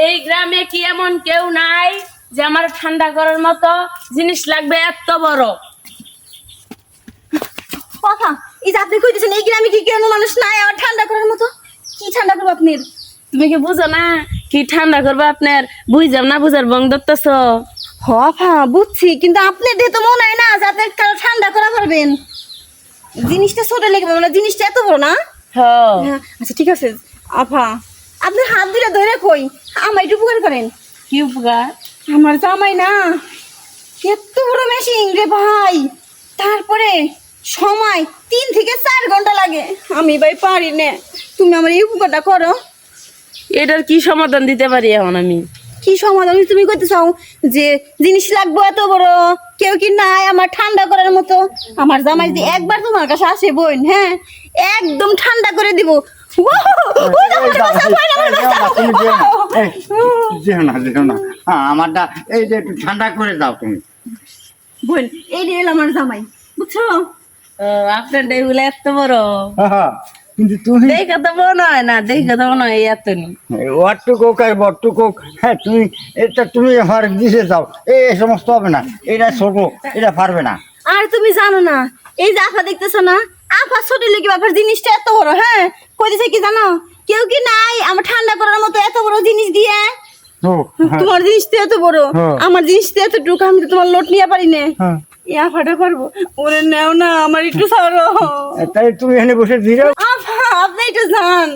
এই গ্রামে কি এমন কেউ নাই যে আমার ঠান্ডা করার মতো জিনিস লাগবে এত বড়? কথা এই যে আপনি কইতেছেন এই গ্রামে কি কেউ মানুষ নাই আমার ঠান্ডা করার মতো? কি ঠান্ডা করবো আপনি? তুমি কি বুঝো না কি ঠান্ডা করবো আপনার? বুঝাম না বুঝার বং ধরতেছ। হ্যাঁ বুঝছি, কিন্তু আপনি দিয়ে তো মনে হয় না যে আপনি কারো ঠান্ডা করা পারবেন। জিনিসটা ছোট লেগে মানে জিনিসটা এত বড় না। হ্যাঁ আচ্ছা ঠিক আছে আপা, আপনার হাত দিলে ধরে কই আমার একটু উপকার করেন। কি উপকার? আমার জামাই না এত বড় মেশিন রে ভাই, তারপরে সময় 3 থেকে 4 ঘন্টা লাগে। আমি ভাই পারি না, তুমি আমার এই উপকারটা করো। এটার কি সমাধান দিতে পারি এখন আমি? কি সমাধান তুমি করতে চাও? যে জিনিস লাগবে এত বড়, কেউ কি নাই আমার ঠান্ডা করার মতো? আমার জামাই যদি একবার তোমার কাছে আসে বোন, হ্যাঁ একদম ঠান্ডা করে দিব। আমারটা এই যে একটু ঠান্ডা করে দাও তুমি বোন। এই রেল আমার জামাই, বুঝছো? আপনার ডেগুলো এত বড়, কিন্তু তুমি দেখা তো মনে হয় না, দেখা তো মনে হয় এত নি। ওয়াটটুকু আর বটটুকু, হ্যাঁ তুমি এটা তুমি আমার দিতে যাও, এই সমস্ত হবে না, এটা ছোট, এটা পারবে না। আর তুমি জানো না এই যে আফা দেখতেছো না, আফা ছোট লেগে বাবার জিনিসটা এত বড়, হ্যাঁ কইতেছে কি জানো? কেউ কি নাই আমার ঠান্ডা করার মতো এত বড় জিনিস দিয়ে? তোমার জিনিসটা এত বড়, আমার জিনিসটা এতটুকু, আমি তো তোমার লোট নিয়ে পারি না। এই আফাটা করবো, ওরে নেও না আমার একটু ছাড়ো। তাই তুমি এখানে বসে ধীরে আফা আপনি একটু যান,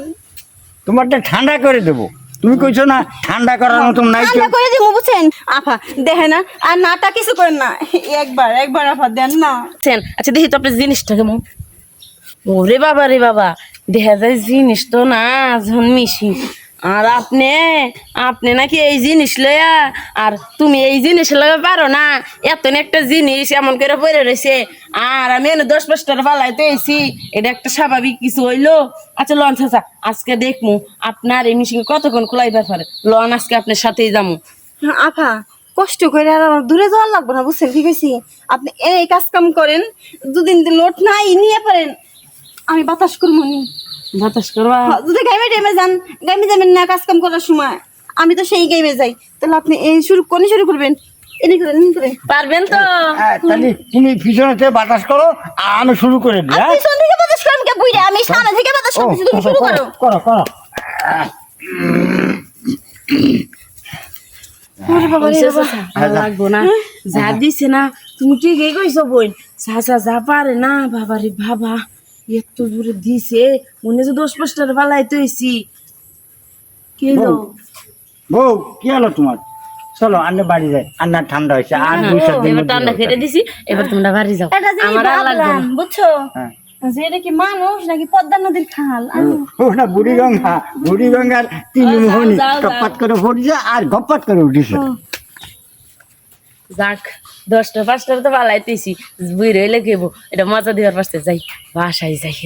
তোমারটা ঠান্ডা করে দেবো। তুমি কইছো না ঠান্ডা করার মতন নাই কেউ। ঠান্ডা করে দিব, বুঝছেন? আফা দেখে না আর নাটা কিছু করেন না, একবার আফা দেন না। আচ্ছা দেখি তো আপনার জিনিসটা কেমন। ওরে বাবা রে বাবা, দেখা যায় জিনিস তো না মিশি। আর আপনি নাকি এই জিনিস লইয়া, আর তুমি এই জিনিস লইয়া পারো না। এত একটা জিনিস এমন করে পড়ে রয়েছে, আর আমি এনে 10-5টার পালাইতে এসি, এটা একটা স্বাভাবিক কিছু হইলো? আচ্ছা লন চাচা, আজকে দেখমু আপনার এই মিশিং কতক্ষণ খোলাইবার পারে। লন আজকে আপনার সাথেই যাবো। আফা কষ্ট করে আর আমার দূরে যাওয়ার লাগবে না, বুঝছেন? ঠিক আছে আপনি এই কাজ কাম করেন, দুদিন লোট নাই নিয়ে পারেন, আমি বাতাস করবো নি। বাতাস করবা? যদি গাইমে টাইমে যান, গাইমে যাবেন না কাজ কাম করার সময়, আমি তো সেই গাইমে যাই। তাহলে আপনি এই শুরু করবেন, এনে করেন করে পারবেন তো? তাহলে তুমি পিছনে থেকে বাতাস করো, আর আমি শুরু করে দিই। আপনি পিছন থেকে বাতাস করেন কে বুইড়া? আমি সামনে থেকে বাতাস করতেছি, তুমি শুরু করো। করো করো। লাগবো না, যা দিছে না তুমি ঠিকই কইছো বোন। চাচা যা পারে না, বাবা রে বাবা এত জোরে দিছে, মনে যে 10-5টার পালাই তৈছি। কি হলো বউ, কি হলো তোমার? চলো আন্না বাড়ি যাই, আন্না ঠান্ডা হয়েছে আর 2-4 দিন এবার ঠান্ডা খেতে দিছি, এবার তোমরা বাড়ি যাও। এটা যে আমার আর লাগবে না। বুঝছো হ্যাঁ। যে এটা কি মানুষ নাকি পদ্মা নদীর খাল? ও না, বুড়িগঙ্গার 3 মোহনী টপাত করে পড়ছে আর গপ্পাত করে উঠিছে। যাক 10টা 5টার তো পালাইতেছি, বুই রইলে কেবো, এটা মজা দেওয়ার পাশে যাই, বাসায় যাই।